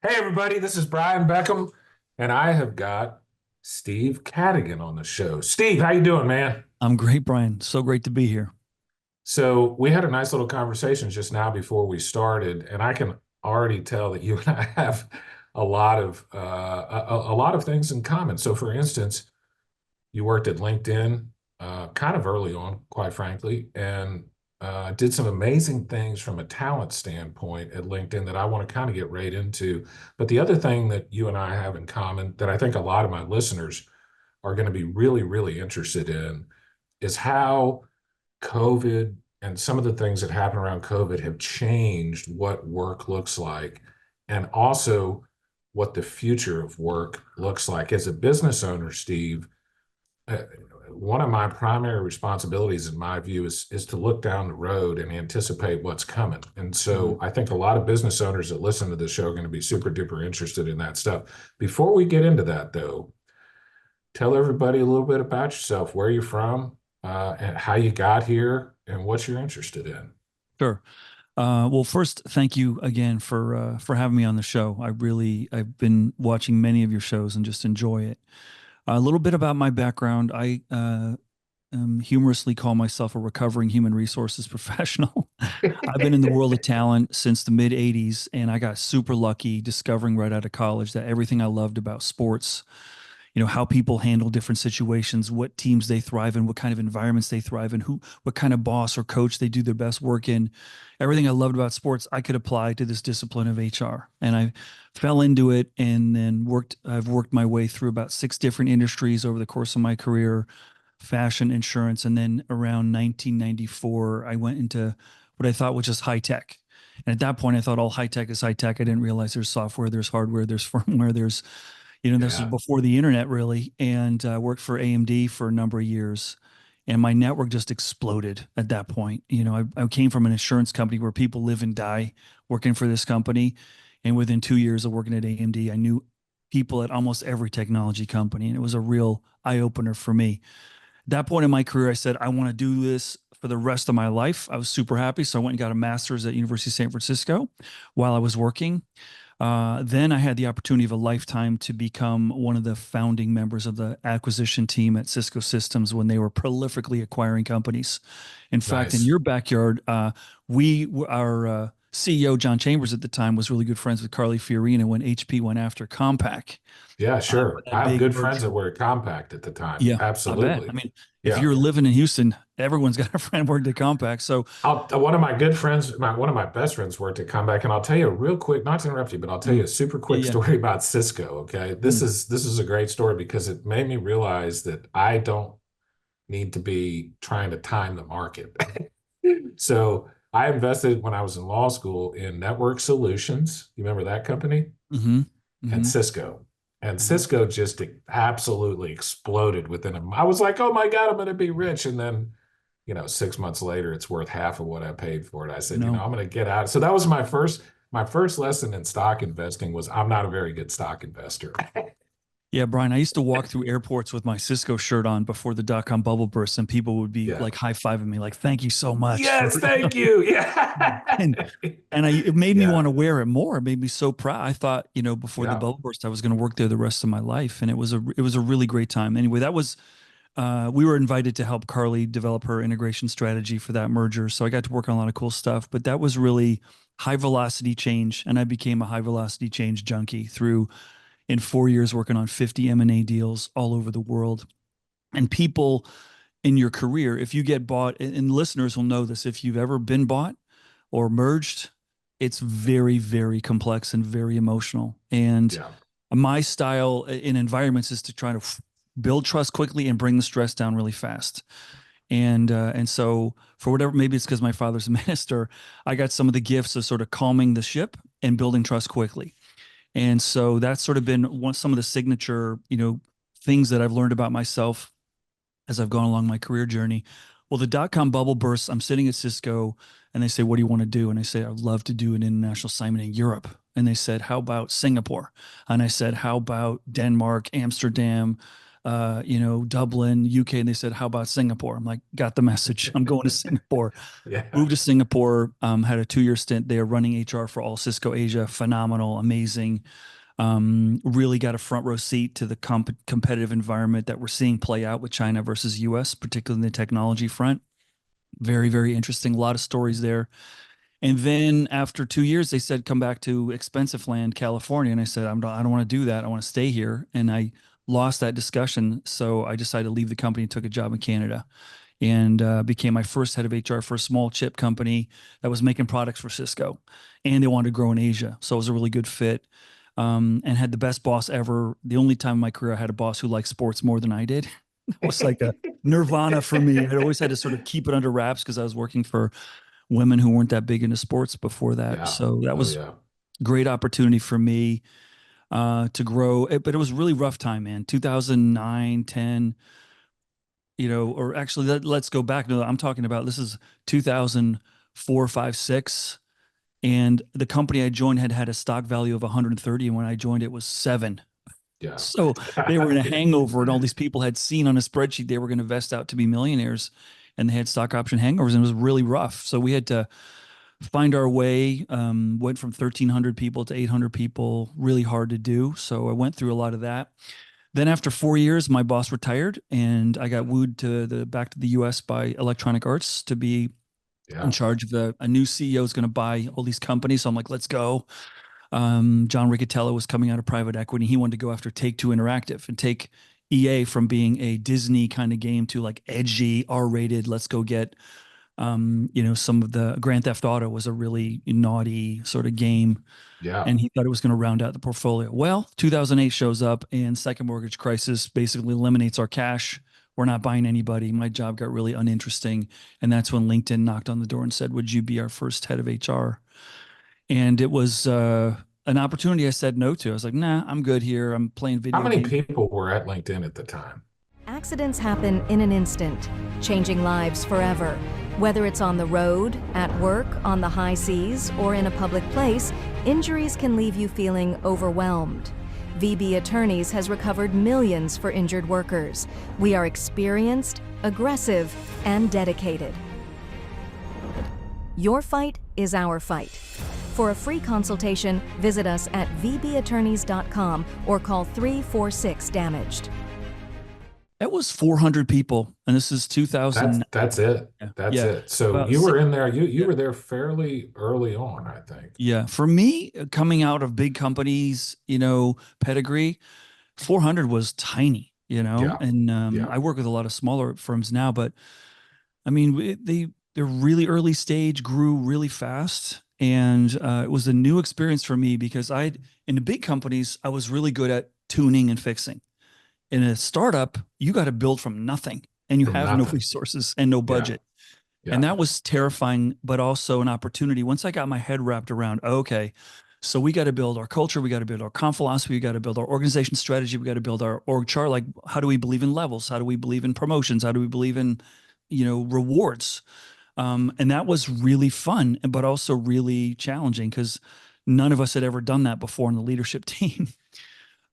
Hey everybody, this is Brian Beckcom, and I have got Steve Cadigan on the show. Steve, how you doing, man? I'm great, Brian. So great to be here. So we had a nice little conversation just now before we started, and I can already tell that you and I have a lot of things in common. So, for instance, you worked at LinkedIn kind of early on, quite frankly, and did some amazing things from a talent standpoint at LinkedIn that I want to kind of get right into. But the other thing that you and I have in common that I think a lot of my listeners are going to be really, really interested in is how COVID and some of the things that happen around COVID have changed what work looks like, and also what the future of work looks like. As a business owner, Steve, uh, one of my primary responsibilities, in my view, is to look down the road and anticipate what's coming. And Mhm. so I think a lot of business owners that listen to the show are going to be super duper interested in that stuff. Before we get into that, though, tell everybody a little bit about yourself, where you're from, and how you got here, and what you're interested in. Sure. Well, first, thank you again for having me on the show. I've been watching many of your shows and just enjoy it. A little bit about my background. I humorously call myself a recovering human resources professional. I've been in the world of talent since the mid 80s, and I got super lucky discovering right out of college that everything I loved about sports, how people handle different situations, what teams they thrive in, what kind of environments they thrive in, what kind of boss or coach they do their best work in. Everything I loved about sports, I could apply to this discipline of HR. And I fell into it and then I've worked my way through about six different industries over the course of my career: fashion, insurance. And then around 1994, I went into what I thought was just high tech. And at that point, I thought all high tech is high tech. I didn't realize there's software, there's hardware, there's firmware, this was Yeah. before the internet really, and I worked for AMD for a number of years, and my network just exploded at that point. I came from an insurance company where people live and die working for this company, and within 2 years of working at AMD, I knew people at almost every technology company, and it was a real eye opener for me. At that point in my career, I said I want to do this for the rest of my life. I was super happy, so I went and got a master's at University of San Francisco while I was working. Then I had the opportunity of a lifetime to become one of the founding members of the acquisition team at Cisco Systems when they were prolifically acquiring companies. In fact, in Nice. your backyard, our CEO John Chambers at the time was really good friends with Carly Fiorina when HP went after Compaq Yeah, for sure. I that have big good friends that merger. were at Compact at the time. Yeah, I bet. I Absolutely. mean, if Yeah. you're living in Houston, everyone's got a friend worked at Compaq. So, One of my good friends, one of my best friends worked at Comeback, and I'll tell you a real quick, not to interrupt you, but I'll tell you mm, a super yeah, quick yeah. story about Cisco. Okay, this Mm, is this is a great story because it made me realize that I don't need to be trying to time the market. So I invested when I was in law school in Network Solutions. You remember that company? mm-hmm, And mm-hmm, Cisco. And mm-hmm. Cisco just absolutely exploded within a. I was like, oh my God, I'm going to be rich. And then 6 months later, it's worth half of what I paid for it. I said, No. I'm going to get out. So that was my first lesson in stock investing was I'm not a very good stock investor. Yeah, Brian, I used to walk through airports with my Cisco shirt on before the dot-com bubble burst, and people would be Yeah. like high-fiving me, like, thank you so much Yes, for, thank you. Yeah. and it made me want Yeah. to wear it more. It made me so proud. I thought, before the Yeah. bubble burst, I was going to work there the rest of my life, and it was a really great time. Anyway, we were invited to help Carly develop her integration strategy for that merger, so I got to work on a lot of cool stuff. But that was really high velocity change, and I became a high velocity change junkie through in 4 years working on 50 M&A deals all over the world. And people in your career, if you get bought, and listeners will know this, if you've ever been bought or merged, it's very, very complex and very emotional. And Yeah. my style in environments is to try to build trust quickly and bring the stress down really fast. And so for whatever, maybe it's because my father's a minister, I got some of the gifts of sort of calming the ship and building trust quickly. And so that's sort of been some of the signature, things that I've learned about myself as I've gone along my career journey. Well, the dot-com bubble bursts. I'm sitting at Cisco and they say, what do you want to do? And I say, I'd love to do an international assignment in Europe. And they said, how about Singapore? And I said, how about Denmark, Amsterdam, Dublin, UK, and they said, "How about Singapore?" I'm like, "Got the message. I'm going to Singapore." Yeah. Moved to Singapore. Had a 2-year stint there running HR for all Cisco Asia. Phenomenal, amazing. Really got a front row seat to the competitive environment that we're seeing play out with China versus US, particularly in the technology front. Very, very interesting. A lot of stories there. And then after 2 years, they said, "Come back to expensive land, California." And I said, I don't want to do that. I want to stay here. And I lost that discussion. So I decided to leave the company and took a job in Canada and became my first head of HR for a small chip company that was making products for Cisco. And they wanted to grow in Asia. So it was a really good fit, and had the best boss ever. The only time in my career I had a boss who liked sports more than I did. It was like a nirvana for me. I always had to sort of keep it under wraps because I was working for women who weren't that big into sports before that. Yeah. So that Oh was yeah. great opportunity for me to grow. But it was really rough time, man. 2009, 10, or actually let's go back. No, I'm talking about this is 2004, 5, 6. And the company I joined had had a stock value of 130. And when I joined, it was 7. Yeah. So they were in a hangover, and all these people had seen on a spreadsheet they were going to vest out to be millionaires, and they had stock option hangovers, and it was really rough. So we had to find our way. Went from 1,300 people to 800 people, really hard to do. So I went through a lot of that. Then after 4 years, my boss retired, and I got wooed back to the U.S. by Electronic Arts to be in Yeah. charge of a new CEO is going to buy all these companies. So I'm like, let's go. John Riccatello was coming out of private equity. He wanted to go after Take-Two Interactive and take EA from being a Disney kind of game to like edgy, R-rated. Let's go get, some of the Grand Theft Auto was a really naughty sort of game, Yeah. and he thought it was going to round out the portfolio. Well, 2008 shows up, and second mortgage crisis basically eliminates our cash. We're not buying anybody. My job got really uninteresting, and that's when LinkedIn knocked on the door and said, "Would you be our first head of HR?" And it was an opportunity I said no to. I was like, "Nah, I'm good here. I'm playing How video many games." people were at LinkedIn at the time? Accidents happen in an instant, changing lives forever. Whether it's on the road, at work, on the high seas, or in a public place, injuries can leave you feeling overwhelmed. VB Attorneys has recovered millions for injured workers. We are experienced, aggressive, and dedicated. Your fight is our fight. For a free consultation, visit us at vbattorneys.com or call 346-DAMAGED. It was 400 people, and this is That's 2000. that's it. Yeah, That's yeah, it. So about you were in there, you yeah, were there fairly early on, I think. yeah. For me, coming out of big companies, pedigree, 400 was tiny, Yeah. and Yeah. I work with a lot of smaller firms now, but I mean, they're really early stage, grew really fast, and it was a new experience for me because in the big companies I was really good at tuning and fixing. In a startup, you got to build from nothing, and you From have no nothing. resources and no Yeah. budget. And Yeah. that was terrifying, but also an opportunity. Once I got my head wrapped around, okay, so we got to build our culture, we got to build our comp philosophy, we got to build our organization strategy, we got to build our org chart. Like, how do we believe in levels? How do we believe in promotions? How do we believe in, rewards? And that was really fun, but also really challenging because none of us had ever done that before in the leadership team.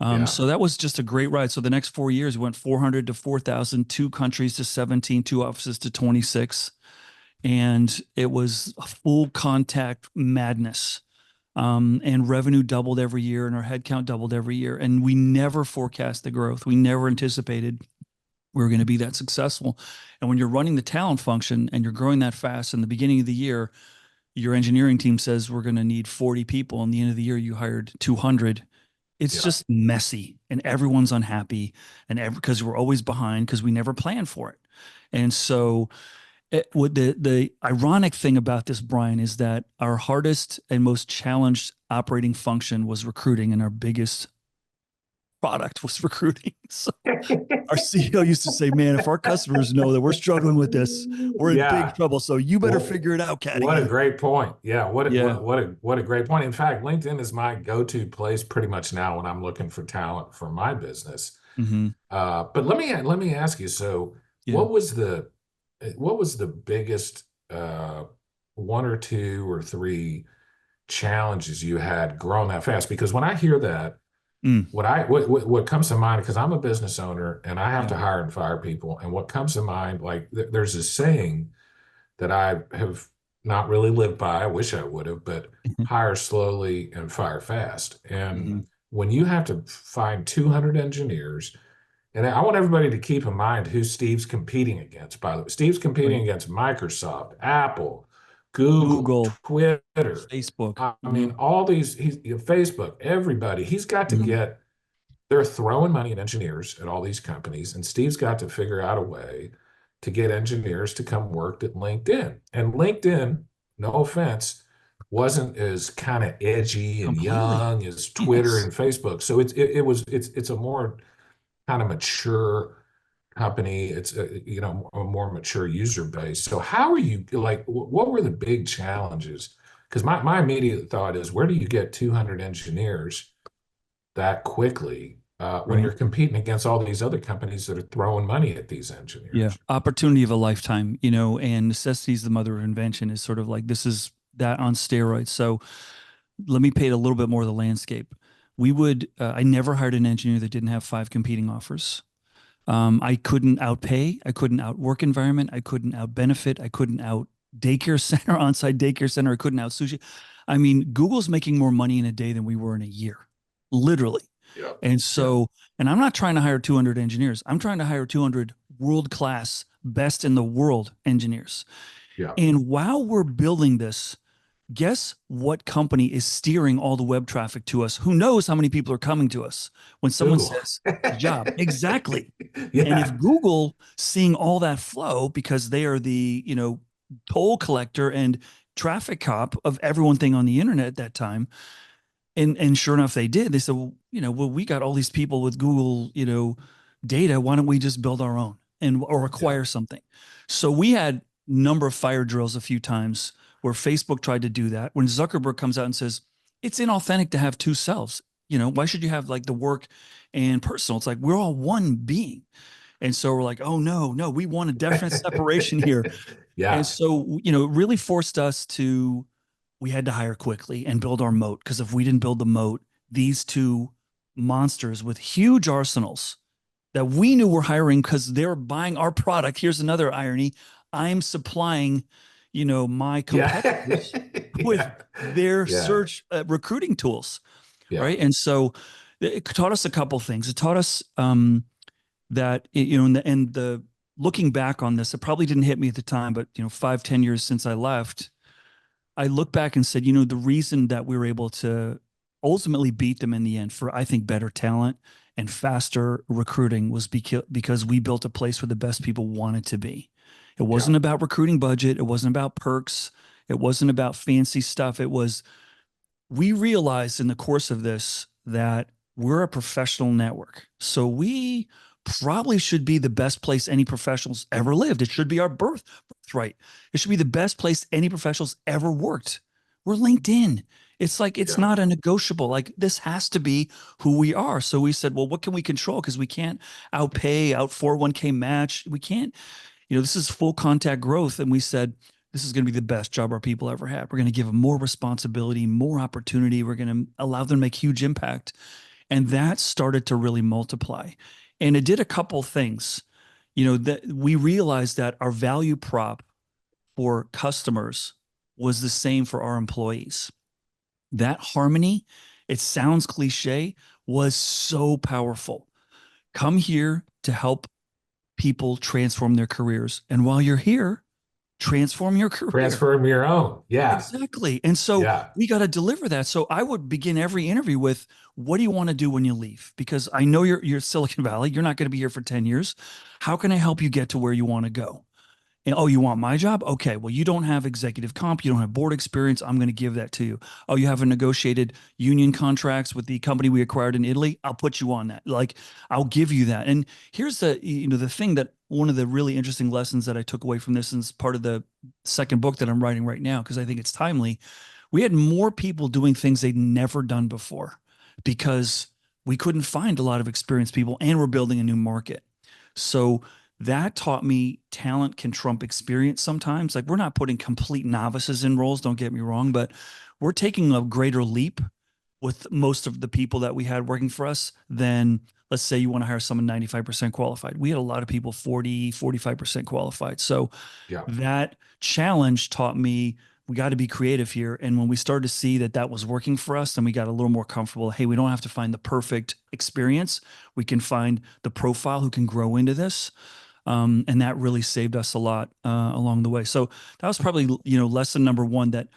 Yeah. So that was just a great ride. So the next 4 years, we went 400 to 4,000, 2 countries to 17, 2 offices to 26. And it was a full contact madness. And revenue doubled every year, and our headcount doubled every year. And we never forecast the growth. We never anticipated we were going to be that successful. And when you're running the talent function and you're growing that fast in the beginning of the year, your engineering team says we're going to need 40 people. And the end of the year, you hired 200. It's Yeah. just messy, and everyone's unhappy, and because we're always behind because we never plan for it. And so what the ironic thing about this, Brian, is that our hardest and most challenged operating function was recruiting, and our biggest product was recruiting. So our CEO used to say, "Man, if our customers know that we're struggling with this, we're in big Yeah. trouble. So you better Well, figure it out, what a Cadigan." great point. Yeah, Yeah. what a great point. In fact, LinkedIn is my go-to place pretty much now when I'm looking for talent for my business. Hmm. But let me ask you, so Yeah. what was the biggest one or two or three challenges you had growing that fast? Because when I hear that, Mm, What comes to mind, because I'm a business owner and I have yeah. to hire and fire people, and what comes to mind, like there's a saying that I have not really lived by. I wish I would have, but hire slowly and fire fast. And Mhm. when you have to find 200 engineers, and I want everybody to keep in mind who Steve's competing against, by the way. Steve's competing Right. against Microsoft, Apple, Google, Google, Twitter. Facebook. I mean, all these, Facebook, everybody. He's got to Mhm. get, they're throwing money at engineers at all these companies, and Steve's got to figure out a way to get engineers to come work at LinkedIn. And LinkedIn, no offense, wasn't as kind of edgy and Completely. young as Twitter Yes. and Facebook. So it's a more kind of mature company. It's a more mature user base. So how are you, like, what were the big challenges? Because my immediate thought is, where do you get 200 engineers that quickly when Right. you're competing against all these other companies that are throwing money at these Yeah. engineers? Opportunity of a lifetime, and necessity is the mother of invention is sort of like this is that on steroids. So let me paint a little bit more of the landscape. I never hired an engineer that didn't have five competing offers. I couldn't outpay. I couldn't out work environment. I couldn't out benefit. I couldn't out daycare center, on-site daycare center. I couldn't out sushi. I mean, Google's making more money in a day than we were in a year, literally. Yeah. And Yeah. so, and I'm not trying to hire 200 engineers. I'm trying to hire 200 world-class, best in the world engineers. Yeah. And while we're building this, guess what company is steering all the web traffic to us? Who knows how many people are coming to us when someone Google. says job? Exactly. And if Yeah. Google seeing all that flow because they are the, toll collector and traffic cop of everyone thing on the internet at that time, and sure enough they did. They said, well, we got all these people with Google, data. Why don't we just build our own or Yeah. acquire something? So we had number of fire drills a few times where Facebook tried to do that. When Zuckerberg comes out and says it's inauthentic to have two selves, why should you have like the work and personal? It's like we're all one being. And so we're like, oh no, we want a definite separation here. And Yeah. so, it really forced us to, we had to hire quickly and build our moat. Because if we didn't build the moat, these two monsters with huge arsenals that we knew were hiring because they're buying our product. Here's another irony. I'm supplying, my Yeah. competitors with their Yeah. search recruiting tools. Yeah. Right. And so it taught us a couple things. It taught us that, and the looking back on this, it probably didn't hit me at the time, but 5, 10 years since I left, I look back and said, the reason that we were able to ultimately beat them in the end for, I think, better talent and faster recruiting was because we built a place where the best people wanted to be. It Yeah. wasn't about recruiting budget. It wasn't about perks. It wasn't about fancy stuff. We realized in the course of this that we're a professional network. So we probably should be the best place any professionals ever lived. It should be our birthright. It should be the best place any professionals ever worked. We're LinkedIn. It's like, it's Yeah. not a negotiable. Like, this has to be who we are. So we said, well, what can we control? Because we can't outpay, out 401k match. We can't, this is full contact growth. And we said, this is going to be the best job our people ever had. We're going to give them more responsibility, more opportunity. We're going to allow them to make huge impact. And that started to really multiply. And it did a couple things. That we realized that our value prop for customers was the same for our employees. That harmony, it sounds cliche, was so powerful. Come here to help people transform their careers. And while you're here, transform your career. Transform your own. Yeah. Exactly. And so Yeah. we got to deliver that. So I would begin every interview with, what do you want to do when you leave? Because I know you're Silicon Valley. You're not going to be here for 10 years. How can I help you get to where you want to go? And, oh, you want my job? Okay. Well, you don't have executive comp. You don't have board experience. I'm going to give that to you. Oh, you haven't negotiated union contracts with the company we acquired in Italy. I'll put you on that. Like, I'll give you that. And here's the thing that one of the really interesting lessons that I took away from this, and it's part of the second book that I'm writing right now, because I think it's timely. We had more people doing things they'd never done before because we couldn't find a lot of experienced people, and we're building a new market. So that taught me talent can trump experience sometimes. Like, we're not putting complete novices in roles, don't get me wrong, but we're taking a greater leap with most of the people that we had working for us than, let's say you want to hire someone 95% qualified. We had a lot of people 40, 45% qualified. So Yeah. that challenge taught me we got to be creative here. And when we started to see that that was working for us, then we got a little more comfortable. Hey, we don't have to find the perfect experience. We can find the profile who can grow into this. And that really saved us a lot along the way. So that was probably, lesson number one, that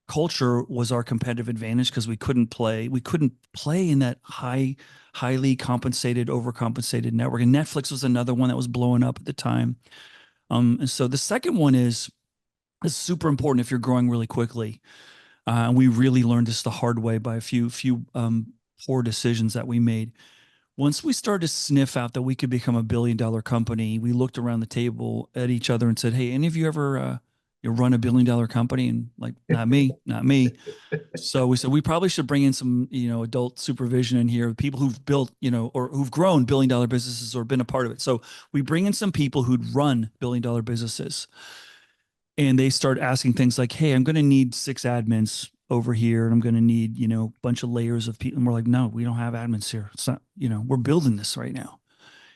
culture was our competitive advantage, because we couldn't play in that highly compensated, overcompensated network. And Netflix was another one that was blowing up at the time. And so the second one is super important if you're growing really quickly. And we really learned this the hard way by a few poor decisions that we made. Once we started to sniff out that we could become $1 billion company, we looked around the table at each other and said, "Hey, any of you ever you run $1 billion company?" And like, not me, not me. So we said we probably should bring in some, adult supervision in here, people who've built, or who've grown $1 billion businesses or been a part of it. So we bring in some people who'd run $1 billion businesses, and they start asking things like, "Hey, I'm going to need 6 admins over here, and I'm going to need, a bunch of layers of people." And we're like, "No, we don't have admins here. It's not, we're building this right now."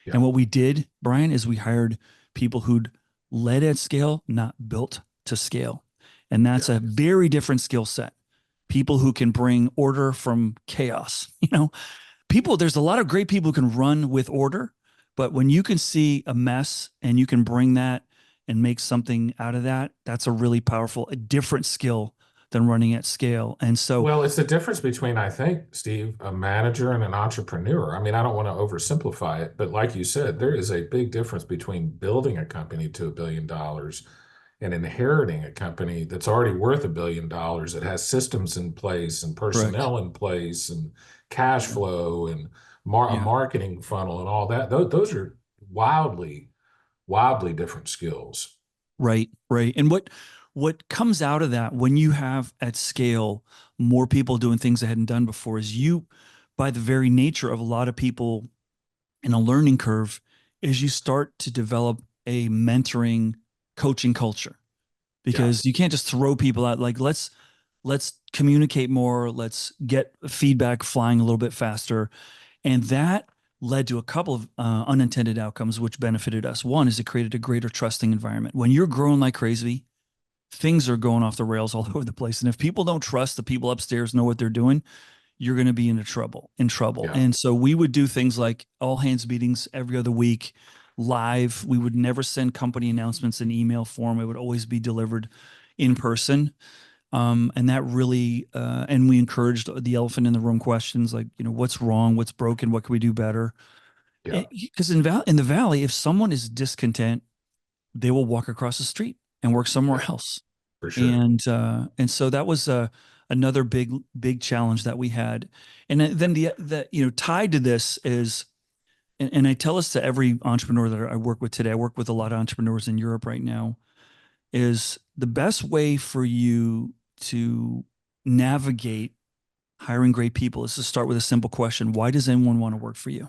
Yeah. And what we did, Brian, is we hired people who'd led at scale, not built to scale. And that's a very different skill set. People who can bring order from chaos. There's a lot of great people who can run with order, but when you can see a mess and you can bring that and make something out of that, that's a really powerful, a different skill than running at scale. And so, well, it's the difference between, I think, Steve, a manager and an entrepreneur. I mean, I don't want to oversimplify it, but like you said, there is a big difference between building a company to $1 billion and inheriting a company that's already worth $1 billion. That has systems in place and personnel in place and cash flow and a marketing funnel and all that. Those are wildly different skills. Right. And what comes out of that when you have at scale more people doing things they hadn't done before is by the very nature of a lot of people in a learning curve, is you start to develop a mentoring coaching culture, because you can't just throw people out like, let's communicate more, let's get feedback flying a little bit faster. And that led to a couple of unintended outcomes which benefited us. One is it created a greater trusting environment. When you're growing like crazy, things are going off the rails all over the place. And if people don't trust the people upstairs know what they're doing, you're going to be in trouble. Yeah. And so we would do things like all hands meetings every other week, live. We would never send company announcements in email form. It would always be delivered in person. And that really, and we encouraged the elephant in the room questions like, what's wrong, what's broken, what can we do better? Because in the Valley, if someone is discontent, they will walk across the street and work somewhere else. For sure. And so that was another big challenge that we had. And then the tied to this is, and I tell this to every entrepreneur that I work with today. I work with a lot of entrepreneurs in Europe right now. Is the best way for you to navigate hiring great people is to start with a simple question: why does anyone want to work for you?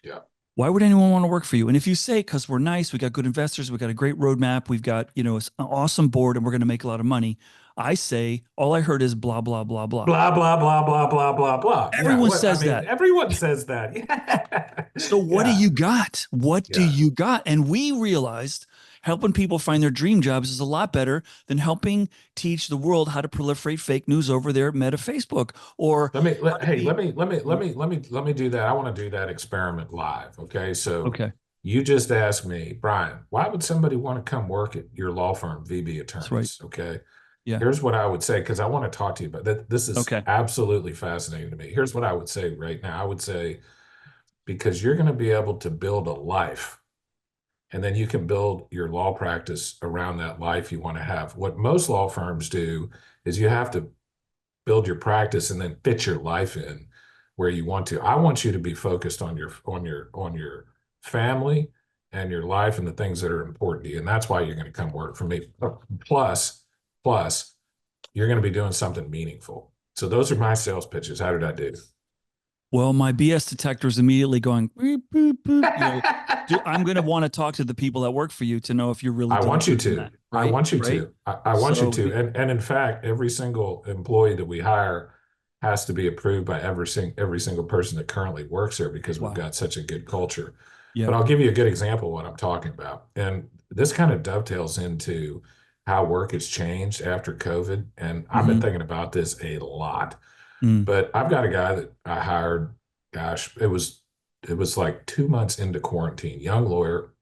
Yeah. Why would anyone want to work for you? And if you say, because we're nice, we got good investors, we got a great roadmap, we've got, an awesome board, and we're going to make a lot of money. I say, all I heard is blah, blah, blah, blah. Blah, blah, blah, blah, blah, blah, blah. Everyone says that. Everyone says that. Yeah. So what do you got? What do you got? And we realized helping people find their dream jobs is a lot better than helping teach the world how to proliferate fake news over there at Meta Facebook. Or let me do that. I want to do that experiment live. Okay. So you just asked me, Brian, why would somebody want to come work at your law firm, VB Attorneys? Right. Okay. Yeah. Here's what I would say, because I want to talk to you about that. This is absolutely fascinating to me. Here's what I would say right now. I would say, because you're going to be able to build a life, and then you can build your law practice around that life you want to have. What most law firms do is you have to build your practice and then fit your life in where you want to. I want you to be focused on your family and your life and the things that are important to you. And that's why you're going to come work for me. Plus, you're going to be doing something meaningful. So those are my sales pitches. How did I do? Well, my BS detector is immediately going, beep, beep, beep. I'm going to want to talk to the people that work for you to know if you're really. I want you to. That, right? I want you to. I want you to. And in fact, every single employee that we hire has to be approved by every single person that currently works there because we've Wow. got such a good culture. But Yep. I'll give you a good example of what I'm talking about. And this kind of dovetails into how work has changed after COVID. And I've been Mm-hmm. thinking about this a lot. Mm. But I've got a guy that I hired, gosh, it was like 2 months into quarantine, young lawyer,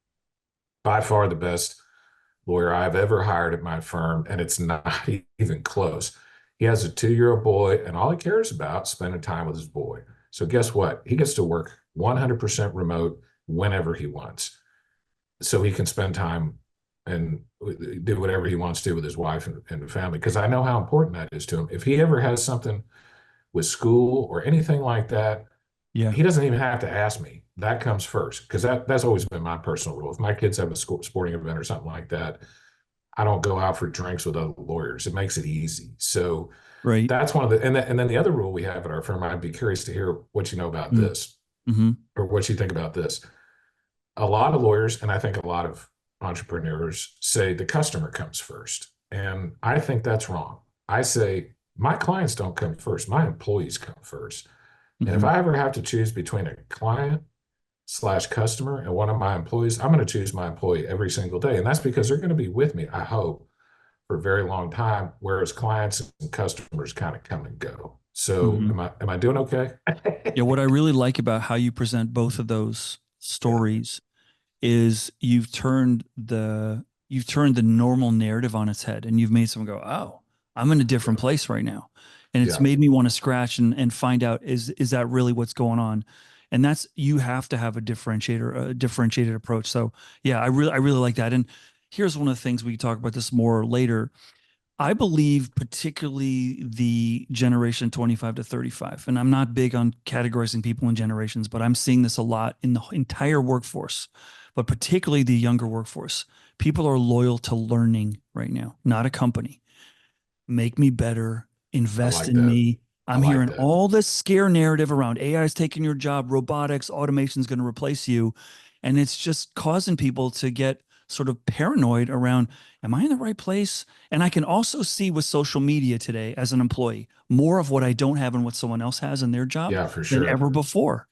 by far the best lawyer I've ever hired at my firm, and it's not even close. He has a 2-year-old boy, and all he cares about is spending time with his boy. So guess what? He gets to work 100% remote whenever he wants, so he can spend time and do whatever he wants to with his wife and the family. Because I know how important that is to him. If he ever has something with school or anything like that, Yeah. he doesn't even have to ask me. That comes first because that's always been my personal rule. If my kids have a sporting event or something like that, I don't go out for drinks with other lawyers. It makes it easy. So Right. that's one of and then the other rule we have at our firm. I'd be curious to hear what you know about Mm. this Mm-hmm. or what you think about this. A lot of lawyers, and I think a lot of entrepreneurs say the customer comes first, and I think that's wrong. I say my clients don't come first. My employees come first. And if Mm-hmm. I ever have to choose between a client slash customer and one of my employees, I'm going to choose my employee every single day. And that's because they're going to be with me, I hope, for a very long time, whereas clients and customers kind of come and go. So Mm-hmm. am I doing okay? Yeah. What I really like about how you present both of those Yeah. stories is you've turned the normal narrative on its head, and you've made someone go, "Oh, I'm in a different Yeah. place right now," and it's Yeah. made me want to scratch and find out is that really what's going on? And that's you have to have a differentiated approach. So yeah, I really like that. And here's one of the things we can talk about this more later. I believe particularly the generation 25 to 35, and I'm not big on categorizing people in generations, but I'm seeing this a lot in the entire workforce, but particularly the younger workforce. People are loyal to learning right now, not a company. Make me better, I invest like in that. me. I I'm like hearing that. all this scare narrative around AI is taking your job, robotics, automation is going to replace you. And it's just causing people to get sort of paranoid around, am I in the right place? And I can also see with social media today as an employee, more of what I don't have and what someone else has in their job Yeah, for than sure. ever before.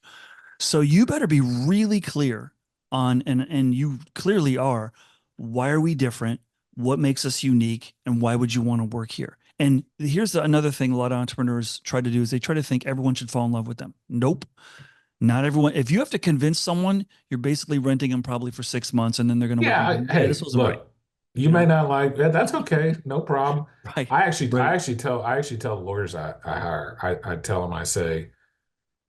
So you better be really clear on, and you clearly are, why are we different? What makes us unique? And why would you want to work here? And here's another thing a lot of entrepreneurs try to do is they try to think everyone should fall in love with them. Nope. Not everyone. If you have to convince someone, you're basically renting them probably for 6 months and then they're going to wake up and go, yeah, this Hey, wasn't right. look, you You may know? not like that. That's okay. No problem. Right. I actually, I Right. actually tell, I actually tell the lawyers I hire, I tell them, I say,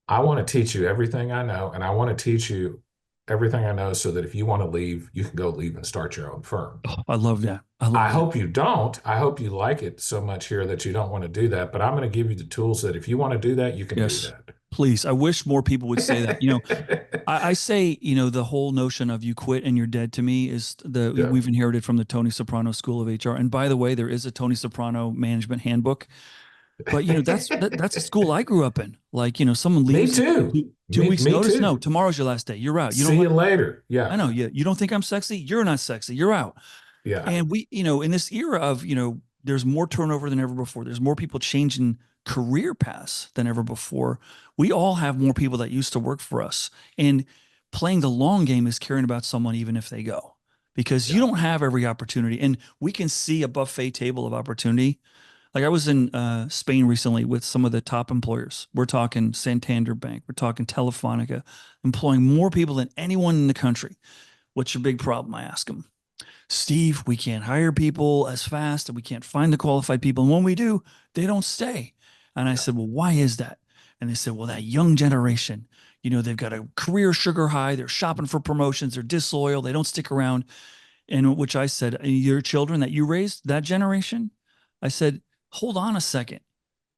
I want to teach you everything I know, and I want to teach you everything I know so that if you want to leave, you can go leave and start your own firm. Oh, I love that. I I love that. hope you don't. I hope you like it so much here that you don't want to do that. But I'm going to give you the tools that if you want to do that, you can do Yes. Please. I wish more people would say that. that. I say, the whole notion of you quit and you're dead to me is Yeah. we've inherited from the Tony Soprano School of HR. And by the way, there is a Tony Soprano management handbook, but that's a school I grew up in. Like, someone Me leaves too. two weeks Me notice. No, too. tomorrow's your last day. You're out. You don't See like, you later. I Yeah. know you don't think I'm sexy. You're not sexy. You're out. Yeah. And we, in this era of, there's more turnover than ever before. There's more people changing career paths than ever before. We all have more people that used to work for us. And playing the long game is caring about someone even if they go, because you Yeah. don't have every opportunity. And we can see a buffet table of opportunity. Like I was in Spain recently with some of the top employers. We're talking Santander Bank. We're talking Telefonica, employing more people than anyone in the country. What's your big problem? I ask them. Steve, we can't hire people as fast and we can't find the qualified people. And when we do, they don't stay. And I Yeah. said, well, why is that? And they said, well, that young generation, they've got a career sugar high. They're shopping for promotions. They're disloyal. They don't stick around. And which I said, your children that you raised, that generation, I said, hold on a second.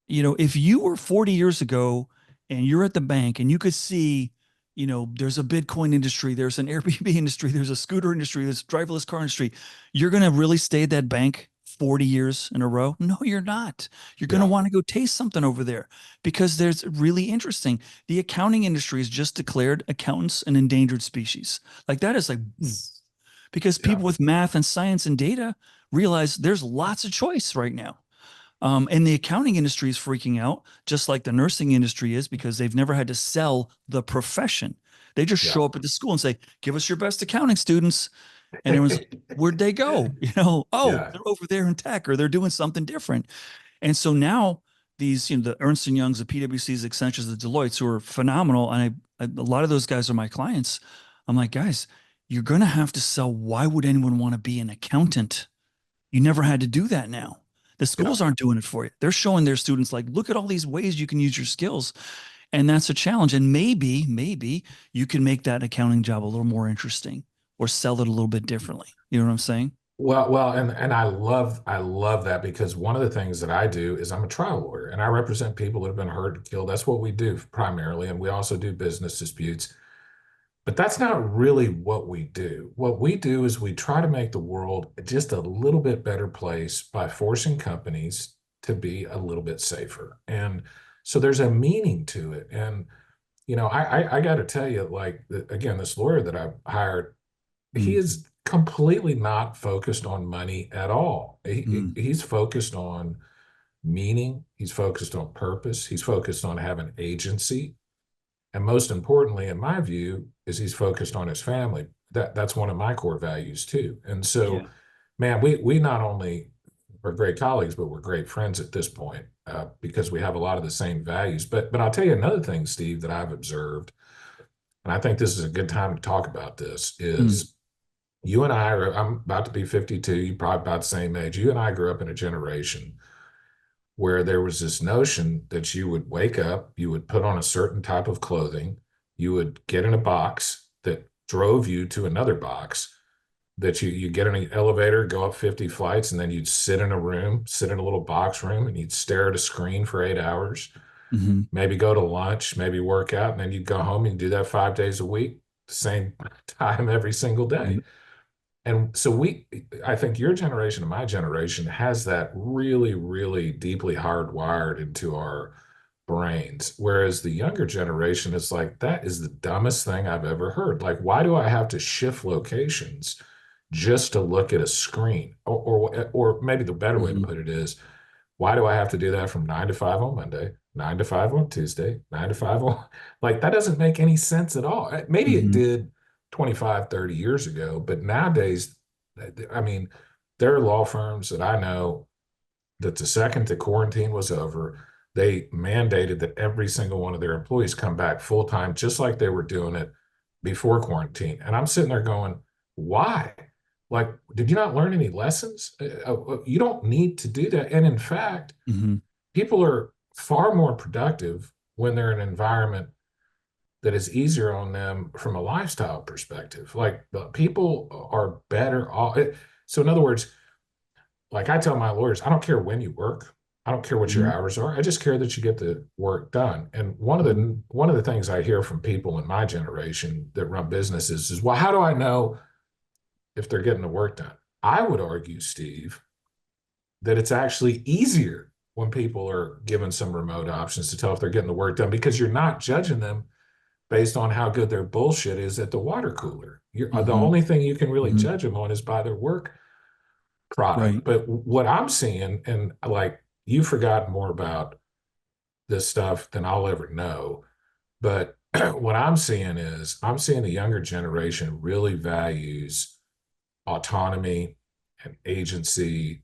If you were 40 years ago and you're at the bank and you could see, there's a Bitcoin industry, there's an Airbnb industry, there's a scooter industry, there's a driverless car industry, you're going to really stay at that bank 40 years in a row? No, you're not. You're going to Yeah. want to go taste something over there because there's really interesting. The accounting industry has just declared accountants an endangered species. Like that is like, because Yeah. people with math and science and data realize there's lots of choice right now. And the accounting industry is freaking out, just like the nursing industry is, because they've never had to sell the profession. They just Yeah. show up at the school and say, "Give us your best accounting students." And everyone's, "Where'd they go?" Oh, Yeah. they're over there in tech, or they're doing something different. And so now these, the Ernst and Youngs, the PwCs, Accentures, the Deloittes, who are phenomenal, and a lot of those guys are my clients. I'm like, guys, you're going to have to sell. Why would anyone want to be an accountant? You never had to do that now. The Yeah. schools aren't doing it for you. They're showing their students, like, look at all these ways you can use your skills. And that's a challenge. And maybe you can make that accounting job a little more interesting or sell it a little bit differently. You know what I'm saying? Well, and I love that, because one of the things that I do is I'm a trial lawyer and I represent people that have been hurt and killed. That's what we do primarily, and we also do business disputes. But that's not really what we do. What we do is we try to make the world just a little bit better place by forcing companies to be a little bit safer. And so there's a meaning to it. And I got to tell you, like, again, this lawyer that I hired, he Mm, is completely not focused on money at all. mm, He's focused on meaning. He's focused on purpose. He's focused on having agency. And most importantly, in my view, is he's focused on his family. That's one of my core values too. And so, yeah. man, we not only are great colleagues, but we're great friends at this point, because we have a lot of the same values. But I'll tell you another thing, Steve, that I've observed, and I think this is a good time to talk about this, Mm, is you and I are, I'm about to be 52, you're probably about the same age. You and I grew up in a generation where there was this notion that you would wake up, you would put on a certain type of clothing, you would get in a box that drove you to another box, that you get in an elevator, go up 50 flights, and then you'd sit in a room, sit in a little box room, and you'd stare at a screen for 8 hours, mm-hmm, maybe go to lunch, maybe work out, and then you'd go home and do that 5 days a week, the same time every single day. yep, And so I think your generation and my generation has that really, really deeply hardwired into our brains. Whereas the younger generation is like, that is the dumbest thing I've ever heard. Like, why do I have to shift locations just to look at a screen? Or maybe the better way to mm-hmm, put it is, why do I have to do that from 9 to 5 on Monday, 9 to 5 on Tuesday, 9 to 5 on, like, that doesn't make any sense at all. Maybe it mm-hmm, did 25, 30 years ago, but nowadays, I mean, there are law firms that I know that the second the quarantine was over, they mandated that every single one of their employees come back full time, just like they were doing it before quarantine. And I'm sitting there going, why? Like, did you not learn any lessons? You don't need to do that. And in fact, mm-hmm, people are far more productive when they're in an environment that is easier on them from a lifestyle perspective. Like, people are better off. So in other words, like I tell my lawyers, I don't care when you work. I don't care what your mm-hmm, hours are. I just care that you get the work done. And one of mm-hmm, the things I hear from people in my generation that run businesses is, well, how do I know if they're getting the work done? I would argue, Steve, that it's actually easier when people are given some remote options to tell if they're getting the work done, because you're not judging them based on how good their bullshit is at the water cooler. The mm-hmm, only thing you can really mm-hmm, judge them on is by their work product. right. But what I'm seeing, and like, you've forgotten more about this stuff than I'll ever know, but what I'm seeing is I'm seeing the younger generation really values autonomy and agency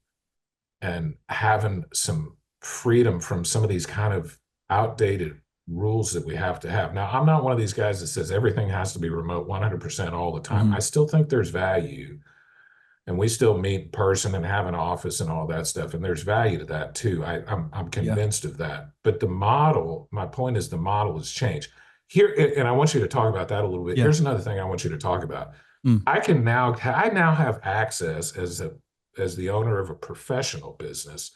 and having some freedom from some of these kind of outdated rules that we have to have. Now, I'm not one of these guys that says everything has to be remote 100% all the time. Mm-hmm, I still think there's value, and we still meet in person and have an office and all that stuff. And there's value to that too. I'm yeah, convinced of that. But the model, my point is, the model has changed here. And I want you to talk about that a little bit. yeah, Here's another thing I want you to talk about. mm, I now have access as the owner of a professional business.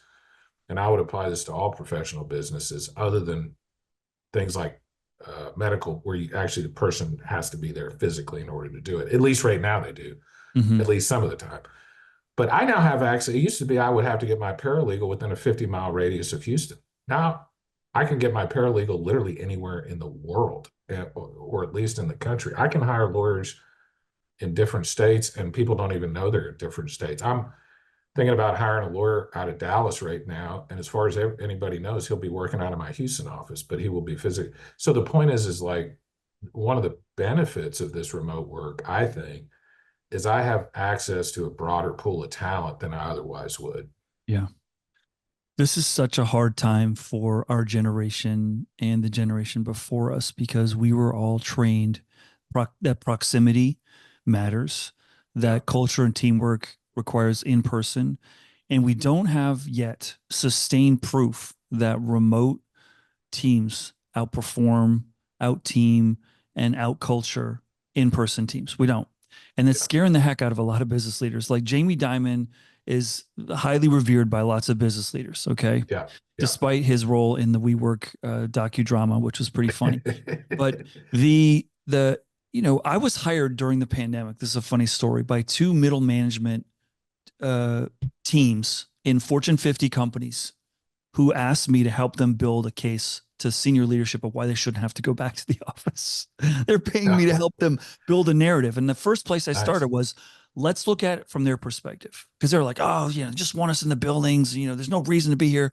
And I would apply this to all professional businesses other than things like medical, where you actually, the person has to be there physically in order to do it. At least right now they do, mm-hmm, at least some of the time. But I now have access. It used to be I would have to get my paralegal within a 50-mile radius of Houston. Now I can get my paralegal literally anywhere in the world, or at least in the country. I can hire lawyers in different states, and people don't even know they're in different states. thinking about hiring a lawyer out of Dallas right now. And as far as anybody knows, he'll be working out of my Houston office, but he will be physically. So the point is like one of the benefits of this remote work, I think, is I have access to a broader pool of talent than I otherwise would. Yeah. This is such a hard time for our generation and the generation before us because we were all trained that proximity matters, Yeah. that culture and teamwork requires in person. And we don't have yet sustained proof that remote teams outperform, out team, and out culture in person teams. We don't. And it's Yeah. scaring the heck out of a lot of business leaders. Like Jamie Dimon is highly revered by lots of business leaders. Okay. Yeah. Despite his role in the WeWork docudrama, which was pretty funny. But the I was hired during the pandemic. This is a funny story by two middle management teams in Fortune 50 companies who asked me to help them build a case to senior leadership of why they shouldn't have to go back to the office. They're paying me to help them build a narrative. And the first place I started was, let's look at it from their perspective. Because they're like, oh, just want us in the buildings. There's no reason to be here.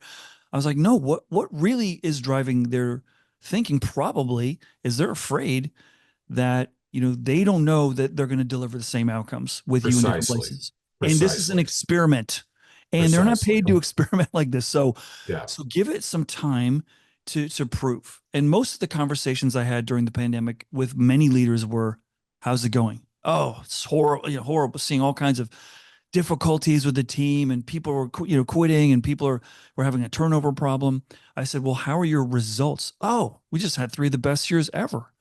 I was like, no, what really is driving their thinking probably is they're afraid that, they don't know that they're going to deliver the same outcomes with you in different places. And this is an experiment. And they're not paid to experiment like this. So give it some time to prove. And most of the conversations I had during the pandemic with many leaders were, how's it going? Oh, it's horrible, horrible, seeing all kinds of difficulties with the team and people were, quitting and people were having a turnover problem. I said, well, how are your results? Oh, we just had 3 of the best years ever.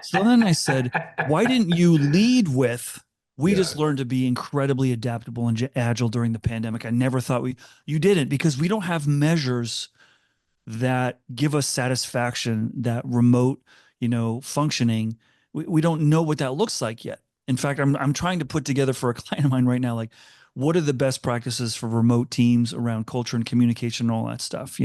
So then I said, why didn't you lead with, we just learned to be incredibly adaptable and agile during the pandemic. I never thought you didn't, because we don't have measures that give us satisfaction, that remote, functioning. We don't know what that looks like yet. In fact, I'm trying to put together for a client of mine right now, like, what are the best practices for remote teams around culture and communication and all that stuff,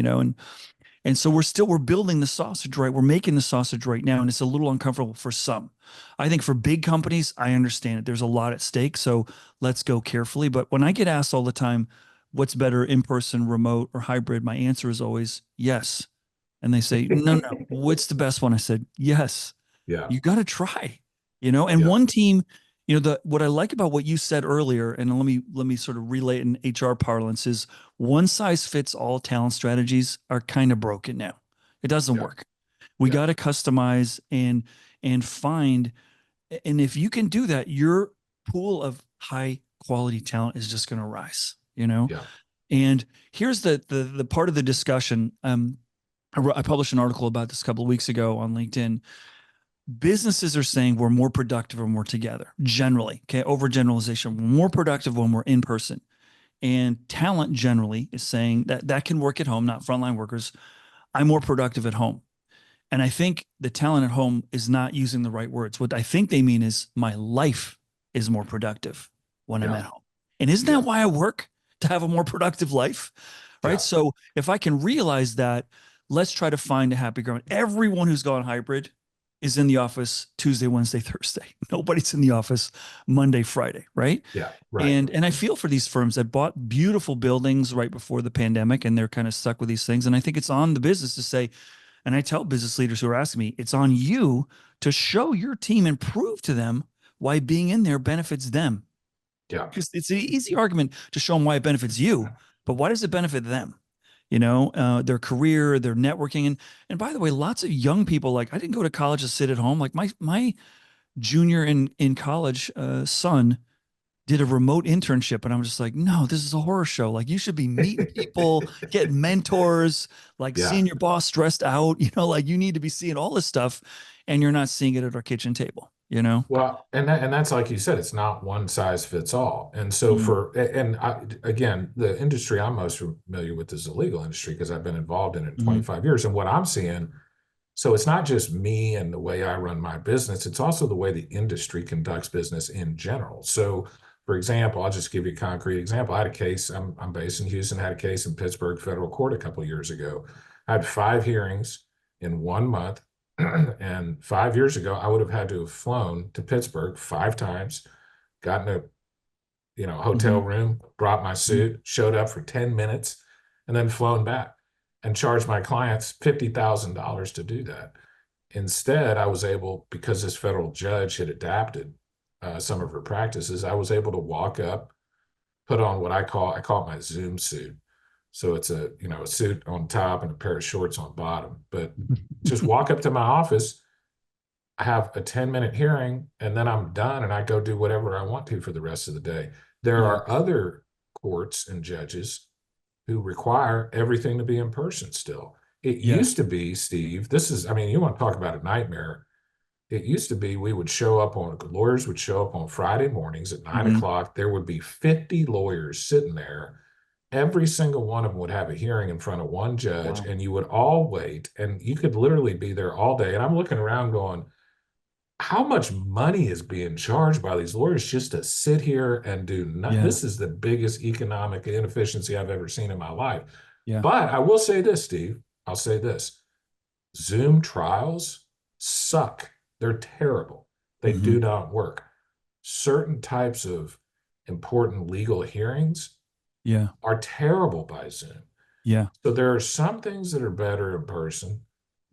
and so we're building the sausage, right? We're making the sausage right now, and it's a little uncomfortable for some. I think for big companies, I understand it. There's a lot at stake, so let's go carefully. But when I get asked all the time, what's better, in-person, remote, or hybrid, my answer is always yes. And they say, no, what's the best one? I said, yes. Yeah. You got to try, and one team, what I like about what you said earlier, and let me sort of relay it in HR parlance, is one size fits all talent strategies are kind of broken now. It doesn't work. We got to customize and find, and if you can do that, your pool of high quality talent is just going to rise, And here's the part of the discussion. I published an article about this a couple of weeks ago on LinkedIn. Businesses are saying we're more productive when we're together, generally. Okay, overgeneralization. We're more productive when we're in person. And talent generally is saying that can work at home, not frontline workers. I'm more productive at home. And I think the talent at home is not using the right words. What I think they mean is my life is more productive when I'm at home. And isn't that why I work? To have a more productive life, right? So if I can realize that, let's try to find a happy ground. Everyone who's gone hybrid is in the office Tuesday, Wednesday, Thursday. Nobody's in the office Monday, Friday, right? Yeah, right. And I feel for these firms that bought beautiful buildings right before the pandemic, and they're kind of stuck with these things. And I think it's on the business to say, and I tell business leaders who are asking me, it's on you to show your team and prove to them why being in there benefits them. Yeah. Because it's an easy argument to show them why it benefits you, but why does it benefit them? Their career, their networking. And by the way, lots of young people, like, I didn't go to college to sit at home. Like my junior in college son did a remote internship, and I'm just like, no, this is a horror show. Like, you should be meeting people, getting mentors, like seeing your boss stressed out, like you need to be seeing all this stuff, and you're not seeing it at our kitchen table. Well, and that's like you said, it's not one size fits all. And so again, the industry I'm most familiar with is the legal industry, because I've been involved in it 25 years. And what I'm seeing, so it's not just me and the way I run my business, it's also the way the industry conducts business in general. So for example, I'll just give you a concrete example. I had a case, I'm based in Houston, had a case in Pittsburgh federal court a couple of years ago. I had 5 hearings in 1 month. And 5 years ago, I would have had to have flown to Pittsburgh 5 times, gotten a hotel room, brought my suit, showed up for 10 minutes, and then flown back and charged my clients $50,000 to do that. Instead, I was able, because this federal judge had adapted some of her practices, I was able to walk up, put on what I call it my Zoom suit. So it's a suit on top and a pair of shorts on bottom. But just walk up to my office, I have a 10-minute hearing, and then I'm done and I go do whatever I want to for the rest of the day. There Yeah. are other courts and judges who require everything to be in person still. It Yeah. used to be, Steve, you want to talk about a nightmare. It used to be lawyers would show up on Friday mornings at 9 o'clock. There would be 50 lawyers sitting there. Every single one of them would have a hearing in front of one judge, Wow. and you would all wait, and you could literally be there all day. And I'm looking around going, how much money is being charged by these lawyers just to sit here and do nothing? Yeah. This is the biggest economic inefficiency I've ever seen in my life. Yeah. But I will say this, Steve, I'll say this. Zoom trials suck. They're terrible. They do not work. Certain types of important legal hearings Yeah. are terrible by Zoom. Yeah. So there are some things that are better in person,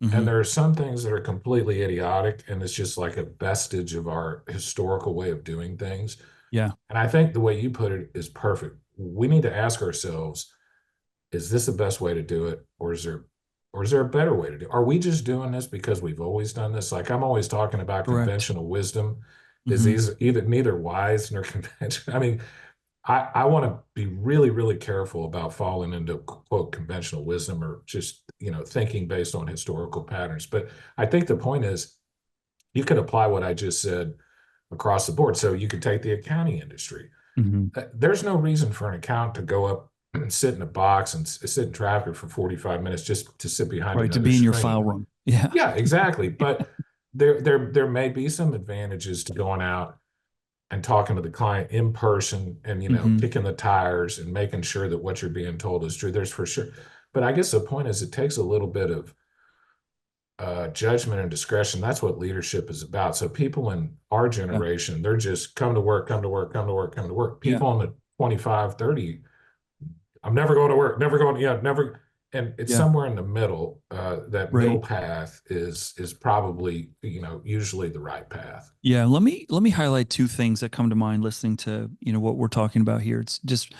Mm-hmm. and there are some things that are completely idiotic, and it's just like a vestige of our historical way of doing things. Yeah. And I think the way you put it is perfect. We need to ask ourselves, is this the best way to do it, or is there a better way to do it? Are we just doing this because we've always done this? Like I'm always talking about Correct. conventional wisdom is either neither wise nor conventional. I mean, I want to be really, really careful about falling into quote conventional wisdom or just, thinking based on historical patterns. But I think the point is you could apply what I just said across the board. So you could take the accounting industry. There's no reason for an accountant to go up and sit in a box and sit in traffic for 45 minutes just to sit behind Right. To another be in your screen. file room. Yeah. Yeah, exactly. But there may be some advantages to going out and talking to the client in person and, kicking the tires and making sure that what you're being told is true. There's for sure. But I guess the point is it takes a little bit of judgment and discretion. That's what leadership is about. So people in our generation, they're just come to work, come to work, come to work, come to work. People in the 25, 30, I'm never going to work, never going, never. And it's somewhere in the middle. That middle path is probably, usually the right path. Yeah. Let me highlight two things that come to mind listening to, what we're talking about here. It's just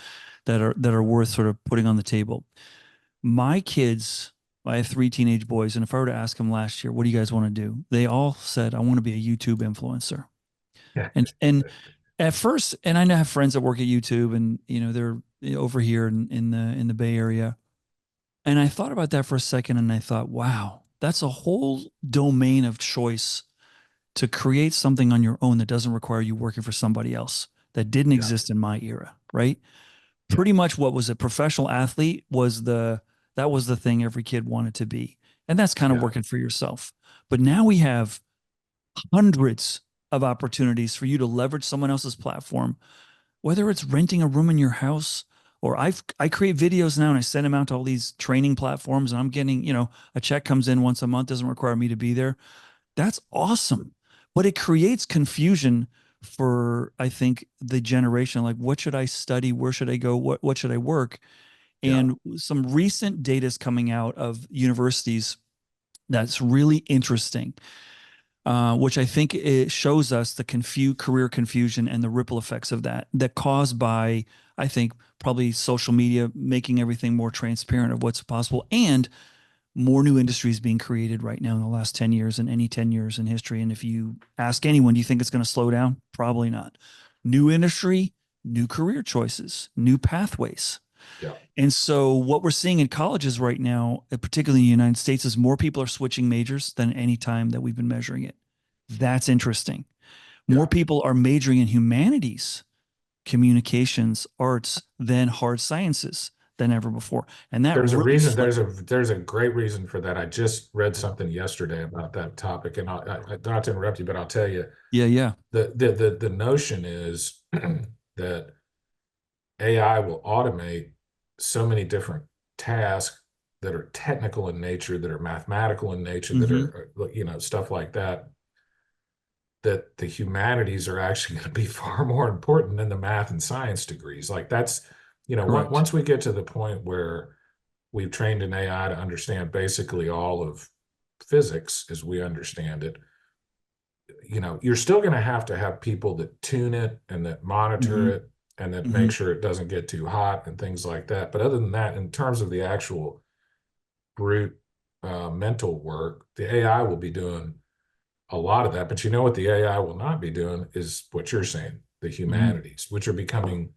that are worth sort of putting on the table. My kids, I have 3 teenage boys, and if I were to ask them last year, what do you guys want to do? They all said, I want to be a YouTube influencer. And at first, and I have friends that work at YouTube, and they're over here in the Bay Area. And I thought about that for a second, and I thought, wow, that's a whole domain of choice to create something on your own that doesn't require you working for somebody else. That didn't exist in my era, right? Pretty much what was a professional athlete that was the thing every kid wanted to be. And that's kind of working for yourself. But now we have hundreds of opportunities for you to leverage someone else's platform, whether it's renting a room in your house, or I create videos now and I send them out to all these training platforms, and I'm getting, a check comes in once a month, doesn't require me to be there. That's awesome. But it creates confusion for, I think, the generation. Like, what should I study? Where should I go? What should I work? And some recent data is coming out of universities that's really interesting, which I think it shows us the career confusion and the ripple effects of that caused by, I think, probably social media making everything more transparent of what's possible, and more new industries being created right now in the last 10 years than any 10 years in history. And if you ask anyone, do you think it's going to slow down? Probably not. New industry, new career choices, new pathways. Yeah. And so what we're seeing in colleges right now, particularly in the United States, is more people are switching majors than any time that we've been measuring it. That's interesting. More people are majoring in humanities, communications, arts than hard sciences than ever before. And that there's a really reason. There's a great reason for that. I just read something yesterday about that topic, and I not to interrupt you, but I'll tell you. Yeah. The notion is that AI will automate so many different tasks that are technical in nature, that are mathematical in nature, that are, stuff like that. that the humanities are actually going to be far more important than the math and science degrees. Like that's, Correct. once we get to the point where we've trained an AI to understand basically all of physics as we understand it, you're still going to have people that tune it and that monitor Hmm. it and that Hmm. make sure it doesn't get too hot and things like that. But other than that, in terms of the actual brute mental work, the AI will be doing a lot of that. But you know what the AI will not be doing is what you're saying, the Hmm. humanities, which are becoming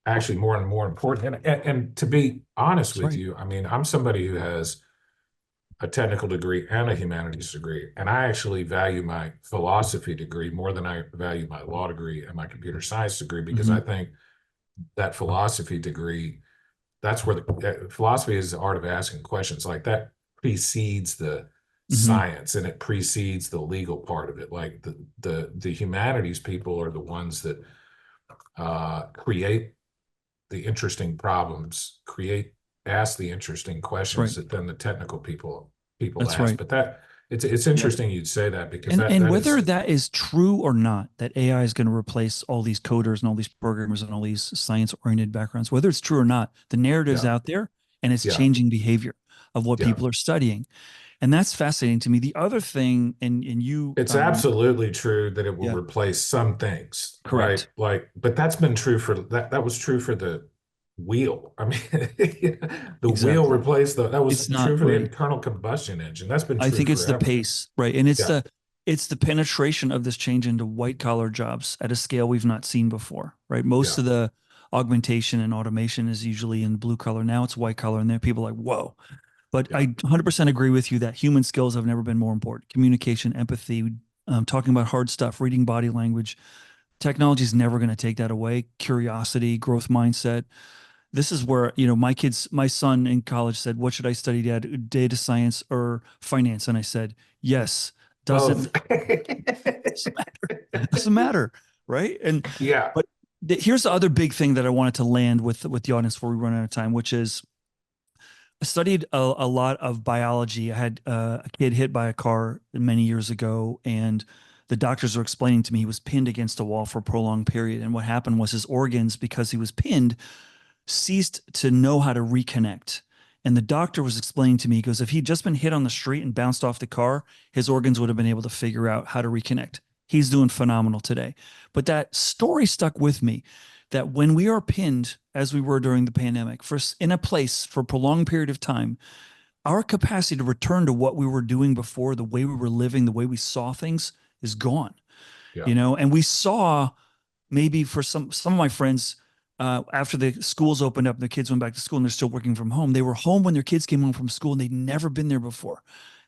actually more and more important. And to be honest That's with right. you, I mean, I'm somebody who has a technical degree and a humanities degree, and I actually value my philosophy degree more than I value my law degree and my computer science degree, because I Hmm. think that philosophy degree, that's where the philosophy is the art of asking questions. Like that precedes the Hmm. science and it precedes the legal part of it. Like the humanities people are the ones that create the interesting problems, ask the interesting That's questions right. that then the technical people That's ask. right. But it's Yeah. interesting you'd say that, because And that whether is, that is true or not, that AI is going to replace all these coders and all these programmers and all these science-oriented backgrounds, whether it's true or not, the narrative's yeah, out there and it's yeah, changing behavior of what yeah. people are studying. And that's fascinating to me. The other thing, and you, It's absolutely true that it will yeah, replace some things, right? correct. Like, but that's been true for that was true for the wheel. I mean, the wheel Exactly. replaced that was It's not true for the right. internal combustion engine. That's been I true think it's the forever. pace, right? And Yeah, it's the penetration of this change into white collar jobs at a scale we've not seen before, right? yeah, Most of the augmentation and automation is usually in blue collar. Now it's white collar, and there people are like, whoa. But yeah. I 100% agree with you that human skills have never been more important. Communication, empathy, talking about hard stuff, reading body language. Technology is never going to take that away. Curiosity, growth mindset. This is where, my son in college said, what should I study, Dad? Data science or finance? And I said, yes. Both. Doesn't doesn't matter. Doesn't matter. Right. Yeah. But here's the other big thing that I wanted to land with the audience before we run out of time, which is I studied a lot of biology. I had a kid hit by a car many years ago, and the doctors were explaining to me he was pinned against a wall for a prolonged period. And what happened was his organs, because he was pinned, ceased to know how to reconnect. And the doctor was explaining to me, he goes, if he'd just been hit on the street and bounced off the car, his organs would have been able to figure out how to reconnect. He's doing phenomenal today. But that story stuck with me that when we are pinned, as we were during the pandemic, for in a place for a prolonged period of time, our capacity to return to what we were doing before, the way we were living, the way we saw things is gone. Yeah. And we saw maybe for some of my friends, after the schools opened up, the kids went back to school and they're still working from home. They were home when their kids came home from school and they'd never been there before.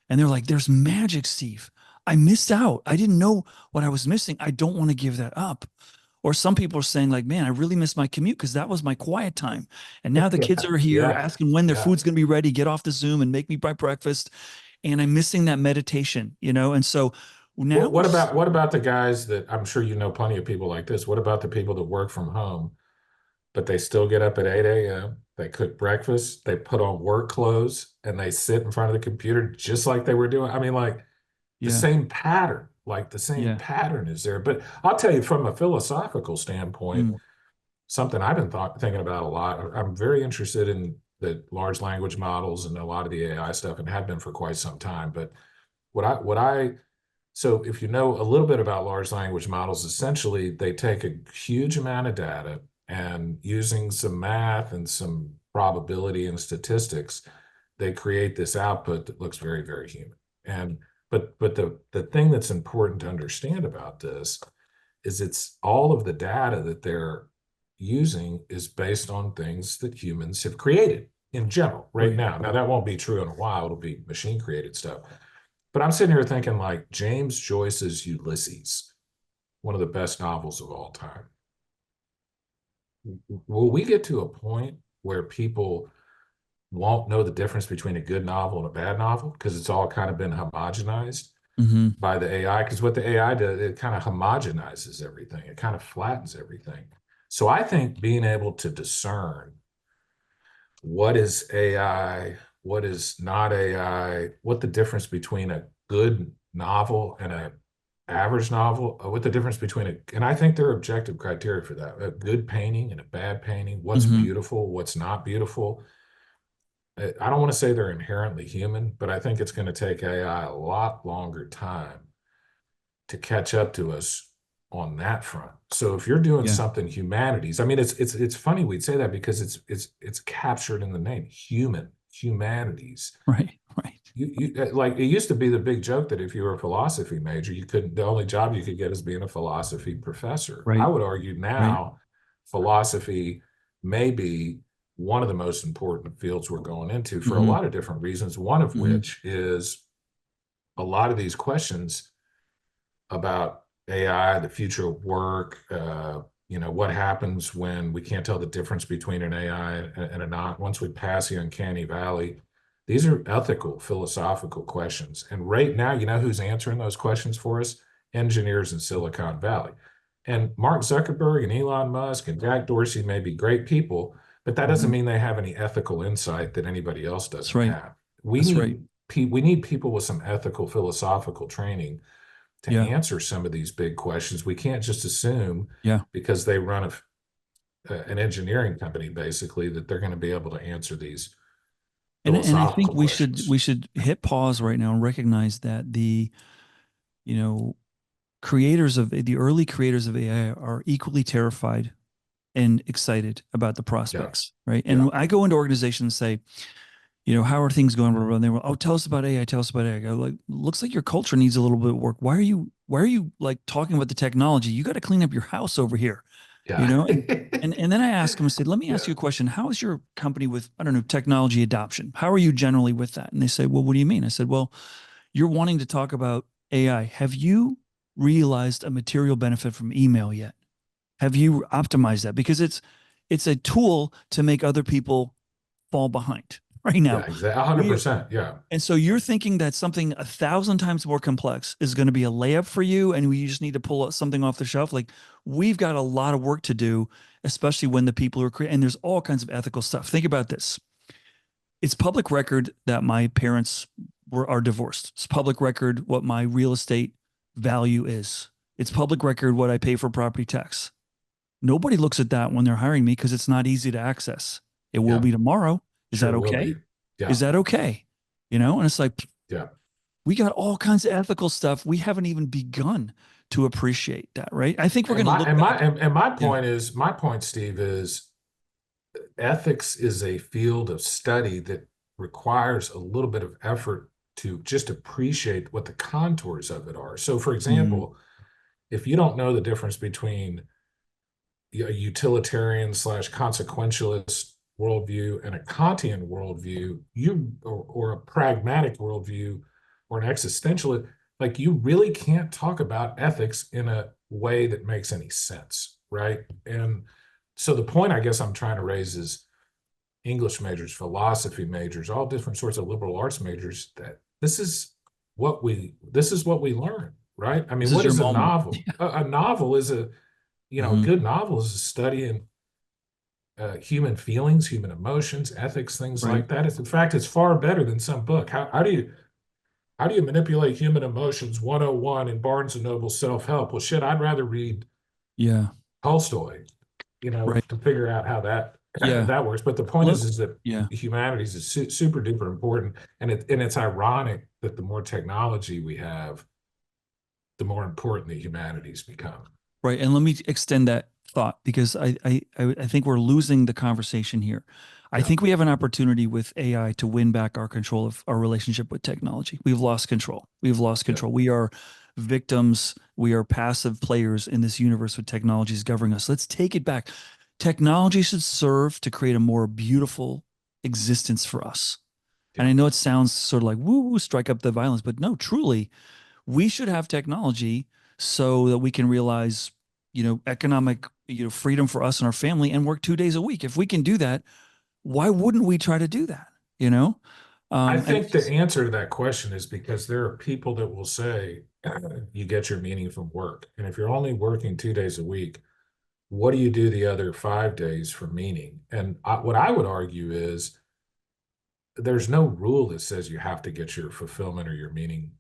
And they're like, there's magic, Steve. I missed out. I didn't know what I was missing. I don't want to give that up. Or some people are saying, like, man, I really miss my commute because that was my quiet time. And now the kids Yeah. are here Yeah. asking when their Yeah. food's going to be ready, get off the Zoom and make me breakfast. And I'm missing that meditation. And so now What we're, what about what about the guys that, I'm sure you know plenty of people like this. What about the people that work from home, but they still get up at 8 a.m., they cook breakfast, they put on work clothes, and they sit in front of the computer just like they were doing? I mean, like yeah, the same yeah. pattern is there. But I'll tell you, from a philosophical standpoint, Mm, something I've been thinking about a lot. I'm very interested in the large language models and a lot of the AI stuff, and have been for quite some time. But what I so if you know a little bit about large language models, essentially they take a huge amount of data, and using some math and some probability and statistics, they create this output that looks very, very human. And but the thing that's important to understand about this is it's all of the data that they're using is based on things that humans have created in general right right. now. Now that won't be true in a while, it'll be machine created stuff. But I'm sitting here thinking, like, James Joyce's Ulysses, one of the best novels of all time. Will we get to a point where people won't know the difference between a good novel and a bad novel because it's all kind of been homogenized Hmm. by the AI? Because what the AI does, it kind of homogenizes everything, it kind of flattens everything. So I think being able to discern what is AI, what is not AI, what the difference between a good novel and a average novel, what the difference between and I think there are objective criteria for that. A good painting and a bad painting, what's Hmm. beautiful, what's not beautiful. I don't want to say they're inherently human, but I think it's going to take AI a lot longer time to catch up to us on that front. So if you're doing Yeah. something humanities, I mean, it's funny we'd say that because it's captured in the name humanities. Right. Right. You like it used to be the big joke that if you were a philosophy major, you couldn't, the only job you could get is being a philosophy professor. I Right. would argue Right. now philosophy may be one of the most important fields we're going into for a Hmm. lot of different reasons, one of Hmm. which is a lot of these questions about AI, the future of work, what happens when we can't tell the difference between an AI and a not, once we pass the uncanny valley. These are ethical, philosophical questions. And right now, you know who's answering those questions for us? Engineers in Silicon Valley. And Mark Zuckerberg and Elon Musk and Jack Dorsey may be great people, but that doesn't Hmm. mean they have any ethical insight that anybody else That's doesn't right. have. We That's right. need we need people with some ethical, philosophical training to Yeah. answer some of these big questions. We can't just assume Yeah. because they run an engineering company, basically, that they're going to be able to answer these And I think philosophical questions. we should hit pause right now and recognize that you know, the early creators of AI are equally terrified and excited about the Yeah, prospects, right? yeah, And I go into organizations and say, how are things going? Blah, blah, blah. And they were, oh, tell us about AI. Tell us about AI. I go, like, looks like your culture needs a little bit of work. Why are you like talking about the technology? You got to clean up your house over here, you yeah, know? And then I asked them, I said, let me ask yeah, you a question. How is your company with, I don't know, technology adoption? How are you generally with that? And they say, well, what do you mean? I said, well, you're wanting to talk about AI. Have you realized a material benefit from email yet? Have you optimized that? Because it's a tool to make other people fall behind right yeah, now. exactly. We 100%. Yeah, and so you're thinking that something 1,000 times more complex is going to be a layup for you, and we just need to pull something off the shelf. Like we've got a lot of work to do, especially when the people are creating. And there's all kinds of ethical stuff. Think about this: it's public record that my parents are divorced. It's public record what my real estate value is. It's public record what I pay for property tax. Nobody looks at that when they're hiring me because it's not easy to access. It will yeah, be tomorrow. Is that sure will okay? be. Yeah, Is that okay? And it's like, yeah. we got all kinds of ethical stuff. We haven't even begun to appreciate that, right? I think we're going to look back. And my Yeah. point is, my point, Steve, is ethics is a field of study that requires a little bit of effort to just appreciate what the contours of it are. So, for Mm, example, if you don't know the difference between a utilitarian slash consequentialist worldview and a Kantian worldview, or a pragmatic worldview or an existentialist, like you really can't talk about ethics in a way that makes any sense, right? And so the point I guess I'm trying to raise is English majors, philosophy majors, all different sorts of liberal arts majors, that this is what we learn, right? I mean, this is what your is a moment. novel? A novel is a Hmm. good novel is a study in human feelings, human emotions, ethics, things Right. like that. In fact, it's far better than some book. How do you manipulate human emotions 101 in Barnes and Noble self-help? Well, shit, I'd rather read Yeah. Tolstoy, Right. to figure out how that Yeah. that works. But the point Look. is that Yeah. humanities is super duper important, and it's ironic that the more technology we have, the more important the humanities become. Right. And let me extend that thought because I think we're losing the conversation here. I Yeah, think we have an opportunity with AI to win back our control of our relationship with technology. We've lost control. We've lost yeah, control. We are victims. We are passive players in this universe with technologies governing us. Let's take it back. Technology should serve to create a more beautiful existence for us. And yeah. I know it sounds sort of like woo woo, strike up the violence, but no, truly, we should have technology so that we can realize, economic, freedom for us and our family and work 2 days a week. If we can do that, why wouldn't we try to do that? You know? I And think it's the just, answer to that question is because there are people that will say you get your meaning from work. And if you're only working 2 days a week, what do you do the other 5 days for meaning? And what I would argue is there's no rule that says you have to get your fulfillment or your meaning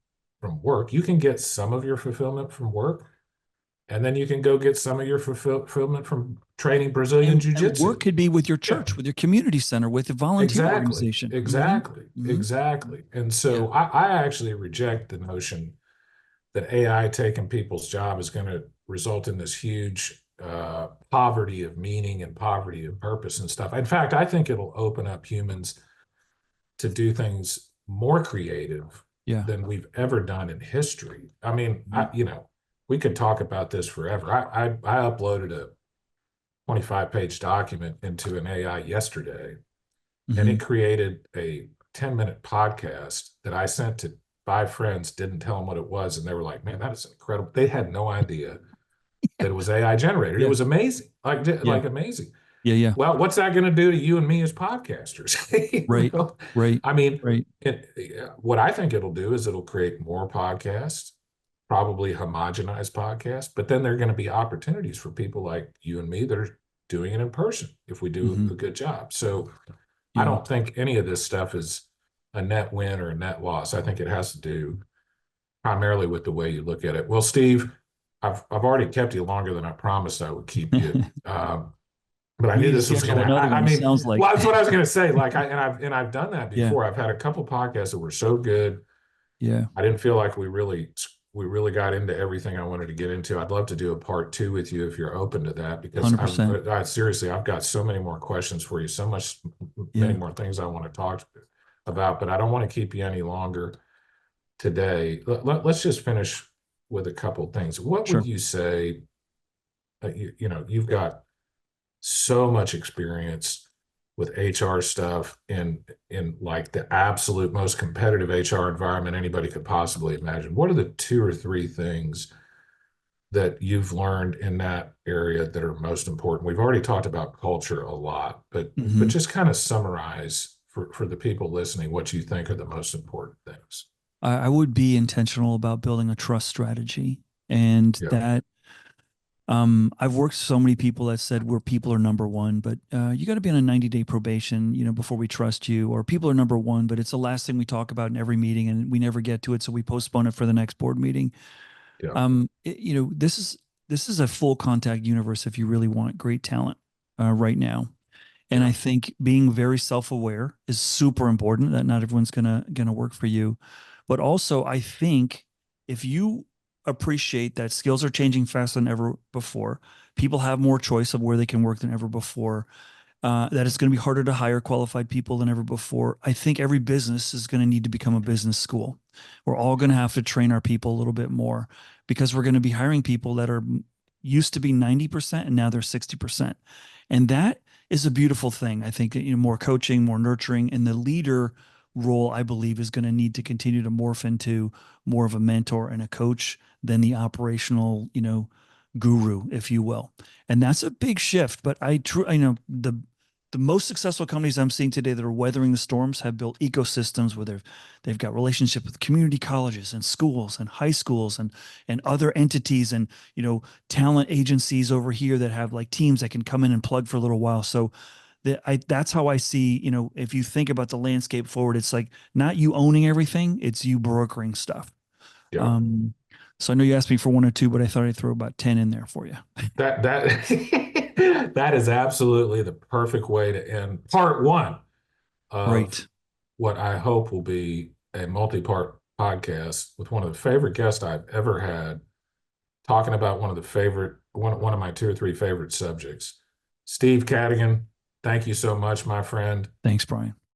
from work. You can get some of your fulfillment from work, and then you can go get some of your fulfillment from training Brazilian And jiu-jitsu. work could be with your Yeah. church, with your community center, with a volunteer organization. Exactly. Mm-hmm. Exactly. And so I actually reject the notion that AI taking people's job is going to result in this huge poverty of meaning and poverty of purpose and stuff. In fact, I think it'll open up humans to do things more creative than we've ever done in history. I mean, we could talk about this forever. I uploaded a 25-page document into an AI yesterday, and it created a 10-minute podcast that I sent to 5 friends, didn't tell them what it was, and they were like, man, that is incredible. They had no idea that it was AI generated. It was amazing, like amazing. Yeah. Well, what's that going to do to you and me as podcasters? Right. Right. I mean, what I think it'll do is it'll create more podcasts, probably homogenized podcasts, but then there are going to be opportunities for people like you and me that are doing it in person if we do a good job. So I don't think any of this stuff is a net win or a net loss. I think it has to do primarily with the way you look at it. Well, Steve, I've already kept you longer than I promised I would keep you. But I knew this was going to. I mean, sounds like. Well, that's what I was going to say. Like, I've done that before. I've had a couple podcasts that were so good. Yeah, I didn't feel like we really got into everything I wanted to get into. I'd love to do a part 2 with you if you're open to that, because seriously, I've got so many more questions for you, many more things I want to talk about, but I don't want to keep you any longer today. Let's just finish with a couple things. What would you say? You've got so much experience with HR stuff in like the absolute most competitive HR environment anybody could possibly imagine. What are the 2 or 3 things that you've learned in that area that are most important? We've already talked about culture a lot, but just kind of summarize for the people listening what you think are the most important things. I would be intentional about building a trust strategy, and that I've worked with so many people that said where people are number one, but you got to be on a 90-day probation, before we trust you, or people are number one, but it's the last thing we talk about in every meeting and we never get to it. So we postpone it for the next board meeting. This is a full contact universe if you really want great talent right now. And I think being very self-aware is super important, that not everyone's gonna work for you. But also I think if you appreciate that skills are changing faster than ever before, people have more choice of where they can work than ever before, that it's going to be harder to hire qualified people than ever before. I think every business is going to need to become a business school. We're all going to have to train our people a little bit more, because we're going to be hiring people that are used to be 90% and now they're 60%. And that is a beautiful thing. I think more coaching, more nurturing, and the leader role, I believe, is going to need to continue to morph into more of a mentor and a coach than the operational, guru, if you will. And that's a big shift. But I know the most successful companies I'm seeing today that are weathering the storms have built ecosystems where they've got relationship with community colleges and schools and high schools and other entities and, talent agencies over here that have like teams that can come in and plug for a little while. So that's how I see, if you think about the landscape forward, it's like not you owning everything, it's you brokering stuff. Yeah. So I know you asked me for 1 or 2, but I thought I'd throw about 10 in there for you. That that is absolutely the perfect way to end part 1 of what I hope will be a multi-part podcast with one of the favorite guests I've ever had, talking about one of my 2 or 3 favorite subjects. Steve Cadigan, thank you so much, my friend. Thanks, Brian.